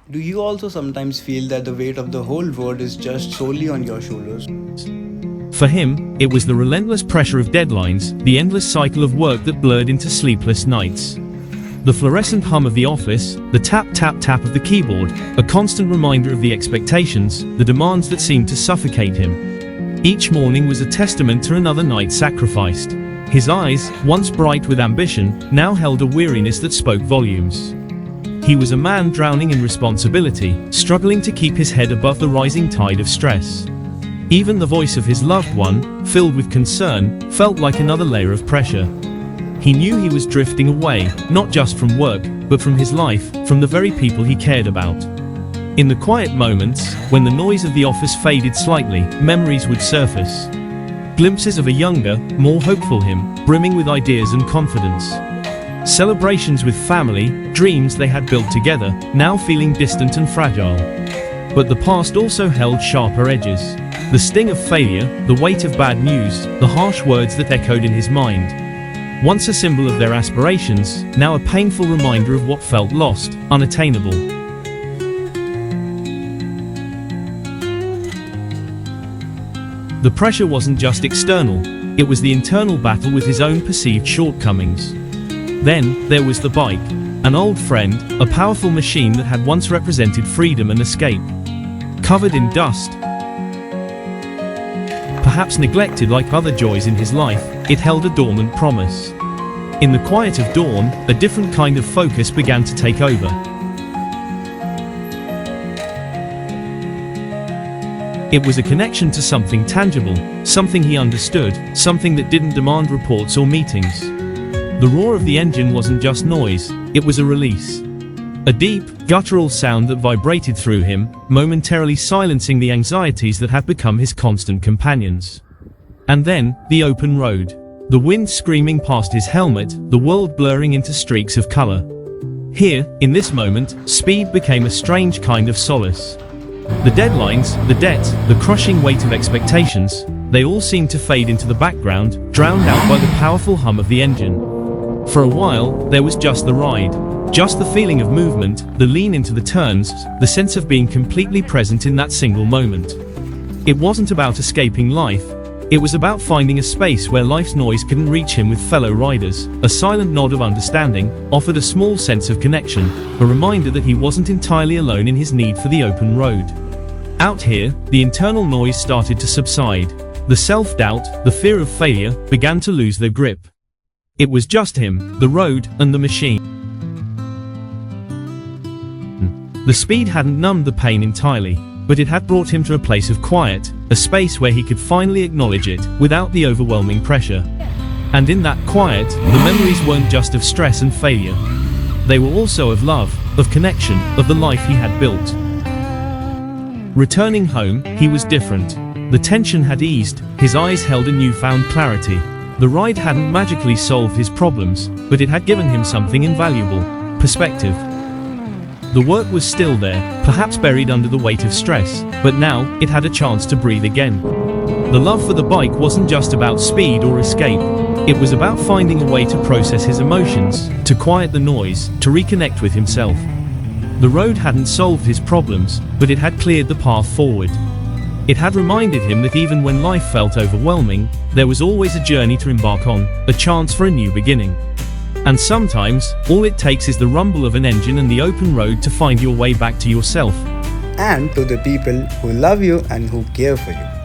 Do you also sometimes feel that the weight of the whole world is just solely on your shoulders? For him, it was the relentless pressure of deadlines, the endless cycle of work that blurred into sleepless nights. The fluorescent hum of the office, the tap-tap-tap of the keyboard, a constant reminder of the expectations, the demands that seemed to suffocate him. Each morning was a testament to another night sacrificed. His eyes, once bright with ambition, now held a weariness that spoke volumes. He was a man drowning in responsibility, struggling to keep his head above the rising tide of stress. Even the voice of his loved one, filled with concern, felt like another layer of pressure. He knew he was drifting away, not just from work, but from his life, from the very people he cared about. In the quiet moments, when the noise of the office faded slightly, memories would surface. Glimpses of a younger, more hopeful him, brimming with ideas and confidence. Celebrations with family, dreams they had built together, now feeling distant and fragile. But the past also held sharper edges. The sting of failure, the weight of bad news, the harsh words that echoed in his mind. Once a symbol of their aspirations, now a painful reminder of what felt lost, unattainable. The pressure wasn't just external, it was the internal battle with his own perceived shortcomings. Then, there was the bike, an old friend, a powerful machine that had once represented freedom and escape. Covered in dust, perhaps neglected like other joys in his life, it held a dormant promise. In the quiet of dawn, a different kind of focus began to take over. It was a connection to something tangible, something he understood, something that didn't demand reports or meetings. The roar of the engine wasn't just noise, it was a release. A deep, guttural sound that vibrated through him, momentarily silencing the anxieties that had become his constant companions. And then, the open road. The wind screaming past his helmet, the world blurring into streaks of color. Here, in this moment, speed became a strange kind of solace. The deadlines, the debt, the crushing weight of expectations, they all seemed to fade into the background, drowned out by the powerful hum of the engine. For a while, there was just the ride. Just the feeling of movement, the lean into the turns, the sense of being completely present in that single moment. It wasn't about escaping life, it was about finding a space where life's noise couldn't reach him with fellow riders. A silent nod of understanding offered a small sense of connection, a reminder that he wasn't entirely alone in his need for the open road. Out here, the internal noise started to subside. The self-doubt, the fear of failure, began to lose their grip. It was just him, the road, and the machine. The speed hadn't numbed the pain entirely, but it had brought him to a place of quiet, a space where he could finally acknowledge it, without the overwhelming pressure. And in that quiet, the memories weren't just of stress and failure. They were also of love, of connection, of the life he had built. Returning home, he was different. The tension had eased, his eyes held a newfound clarity. The ride hadn't magically solved his problems, but it had given him something invaluable: perspective. The work was still there, perhaps buried under the weight of stress, but now, it had a chance to breathe again. The love for the bike wasn't just about speed or escape. It was about finding a way to process his emotions, to quiet the noise, to reconnect with himself. The road hadn't solved his problems, but it had cleared the path forward. It had reminded him that even when life felt overwhelming, there was always a journey to embark on, a chance for a new beginning. And sometimes, all it takes is the rumble of an engine and the open road to find your way back to yourself. And to the people who love you and who care for you.